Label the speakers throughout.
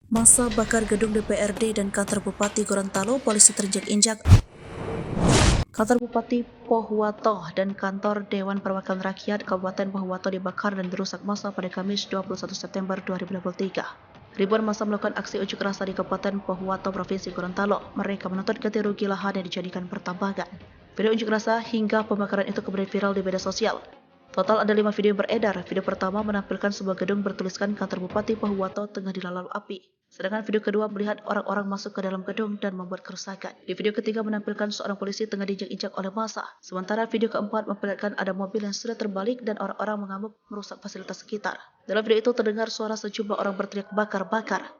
Speaker 1: Massa bakar gedung DPRD dan kantor Bupati Gorontalo, polisi terinjak-injak. Kantor Bupati Pohuwato dan kantor Dewan Perwakilan Rakyat Kabupaten Pohuwato dibakar dan dirusak massa pada Kamis 21 September 2023. Ribuan massa melakukan aksi unjuk rasa di Kabupaten Pohuwato, Provinsi Gorontalo. Mereka menuntut ganti rugi lahan yang dijadikan pertambangan. Video unjuk rasa hingga pembakaran itu kemudian viral di media sosial. Total ada 5 video yang beredar. Video pertama menampilkan sebuah gedung bertuliskan kantor Bupati Pohuwato tengah dilalui api. Sedangkan video kedua melihat orang-orang masuk ke dalam gedung dan membuat kerusakan. Di video ketiga menampilkan seorang polisi tengah diinjak-injak oleh massa. Sementara video keempat memperlihatkan ada mobil yang sudah terbalik dan orang-orang mengamuk merusak fasilitas sekitar. Dalam video itu terdengar suara sejumlah orang berteriak bakar-bakar.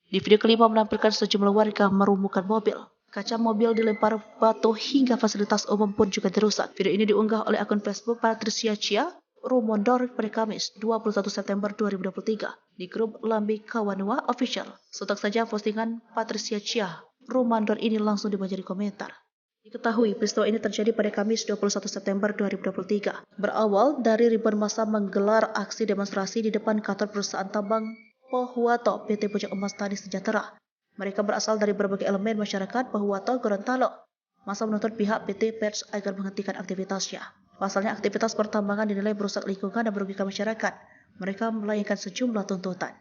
Speaker 1: Di video kelima menampilkan sejumlah warga merumuhkan mobil. Kaca mobil dilempar batu hingga fasilitas umum pun juga dirusak. Video ini diunggah oleh akun Facebook Patricia Chia Rumondor pada Kamis 21 September 2023 di grup Lambi Kawanua Official. Sontak saja postingan Patricia Chia Rumondor ini langsung dibanjiri komentar. Diketahui peristiwa ini terjadi pada Kamis 21 September 2023. Berawal dari ribuan massa menggelar aksi demonstrasi di depan kantor perusahaan tambang Pohuwato PT Puncak Emas Tani Sejahtera. Mereka berasal dari berbagai elemen masyarakat Pohuwato, Gorontalo. Massa menuntut pihak PT Pers agar menghentikan aktivitasnya. Pasalnya aktivitas pertambangan dinilai merusak lingkungan dan merugikan masyarakat. Mereka melayangkan sejumlah tuntutan.